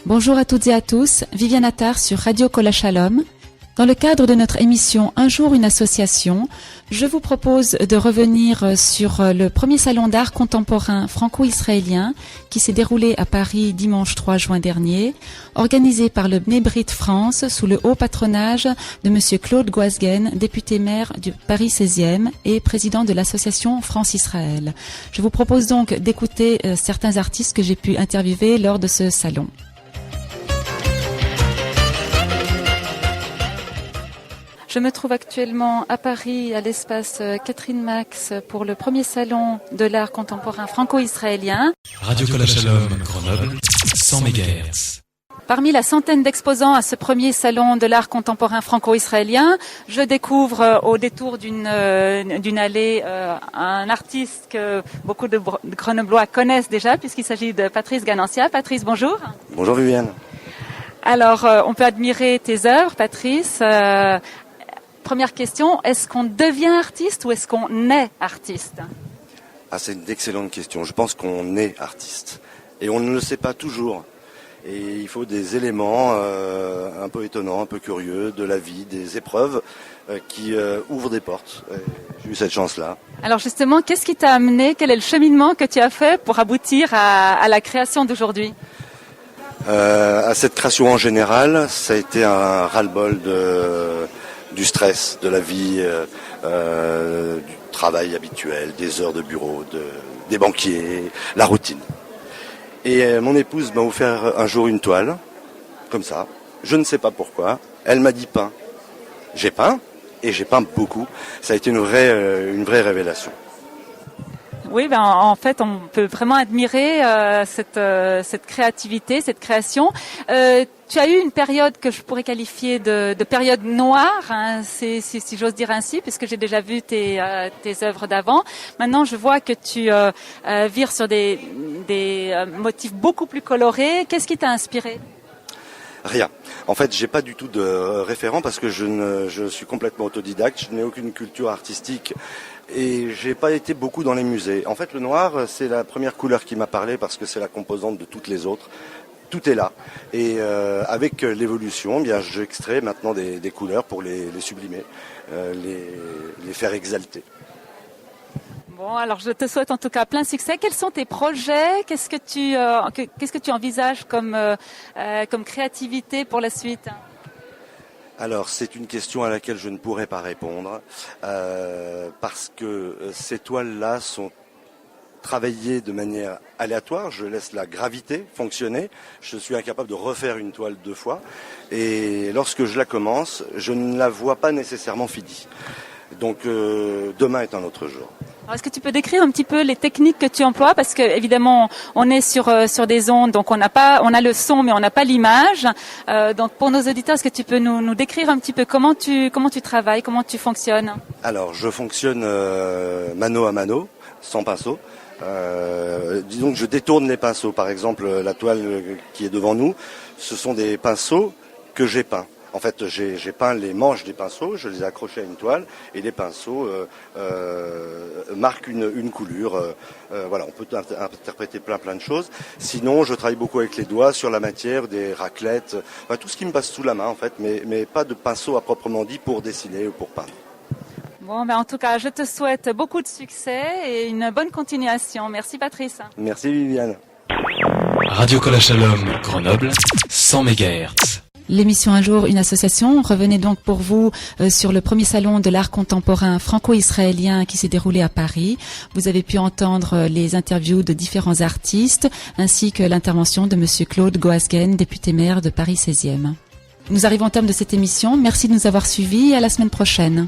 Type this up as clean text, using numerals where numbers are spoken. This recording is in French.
Bonjour à toutes et à tous, Viviane Attard sur Radio Kol Shalom. Dans le cadre de notre émission Un jour une association, je vous propose de revenir sur le premier salon d'art contemporain franco-israélien qui s'est déroulé à Paris dimanche 3 juin dernier, organisé par le Bnei Brit France sous le haut patronage de Monsieur Claude Goasguen, député maire du Paris 16e et président de l'association France-Israël. Je vous propose donc d'écouter certains artistes que j'ai pu interviewer lors de ce salon. Je me trouve actuellement à Paris, à l'espace Catherine Max, pour le premier salon de l'art contemporain franco-israélien. Radio Kol Shalom, Grenoble, 100 MHz. Parmi la centaine d'exposants à ce premier salon de l'art contemporain franco-israélien, je découvre au détour d'une allée un artiste que beaucoup de Grenoblois connaissent déjà, puisqu'il s'agit de Patrice Ganancia. Patrice, bonjour. Bonjour Viviane. Alors, on peut admirer tes œuvres, Patrice. Première question, est-ce qu'on devient artiste ou est-ce qu'on est artiste ? C'est une excellente question. Je pense qu'on est artiste. Et on ne le sait pas toujours. Et il faut des éléments un peu étonnants, un peu curieux de la vie, des épreuves qui ouvrent des portes. Et j'ai eu cette chance-là. Alors justement, qu'est-ce qui t'a amené ? Quel est le cheminement que tu as fait pour aboutir à la création d'aujourd'hui ? À cette création en général, ça a été un ras-le-bol du stress, de la vie, du travail habituel, des heures de bureau, des banquiers, la routine. Et mon épouse m'a offert un jour une toile, comme ça. Je ne sais pas pourquoi. Elle m'a dit peins. J'ai peint, et j'ai peint beaucoup. Ça a été une vraie révélation. Oui, en fait, on peut vraiment admirer cette créativité, cette création. Tu as eu une période que je pourrais qualifier de période noire, hein, si j'ose dire ainsi, puisque j'ai déjà vu tes œuvres d'avant. Maintenant, je vois que tu vires sur des motifs beaucoup plus colorés. Qu'est-ce qui t'a inspiré ? Rien. En fait, j'ai pas du tout de référent parce que je suis complètement autodidacte. Je n'ai aucune culture artistique et j'ai pas été beaucoup dans les musées. En fait, le noir, c'est la première couleur qui m'a parlé parce que c'est la composante de toutes les autres. Tout est là. Et avec l'évolution, bien, j'extrais maintenant des couleurs pour les sublimer, les faire exalter. Bon, alors je te souhaite en tout cas plein succès. Quels sont tes projets ? Qu'est-ce que tu envisages comme créativité pour la suite ? Alors, c'est une question à laquelle je ne pourrais pas répondre parce que ces toiles-là sont travaillées de manière aléatoire. Je laisse la gravité fonctionner. Je suis incapable de refaire une toile 2 fois. Et lorsque je la commence, je ne la vois pas nécessairement finie. Donc, demain est un autre jour. Alors, est-ce que tu peux décrire un petit peu les techniques que tu emploies ? Parce que évidemment, on est sur des ondes, donc on a le son, mais on n'a pas l'image. Donc pour nos auditeurs, est-ce que tu peux nous décrire un petit peu comment tu travailles, comment tu fonctionnes ? Alors, je fonctionne mano à mano, sans pinceau. Disons que je détourne les pinceaux. Par exemple, la toile qui est devant nous, ce sont des pinceaux que j'ai peints. En fait, j'ai peint les manches des pinceaux, je les ai accrochés à une toile et les pinceaux marquent une coulure. Voilà, on peut interpréter plein de choses. Sinon, je travaille beaucoup avec les doigts sur la matière, des raclettes, tout ce qui me passe sous la main en fait, mais pas de pinceau à proprement dit pour dessiner ou pour peindre. Bon, en tout cas, je te souhaite beaucoup de succès et une bonne continuation. Merci Patrice. Merci Viviane. Radio Kol Shalom, Grenoble, 100 MHz. L'émission Un jour, une association revenait donc pour vous sur le premier salon de l'art contemporain franco-israélien qui s'est déroulé à Paris. Vous avez pu entendre les interviews de différents artistes ainsi que l'intervention de Monsieur Claude Goasguen, député maire de Paris 16e. Nous arrivons au terme de cette émission. Merci de nous avoir suivis et à la semaine prochaine.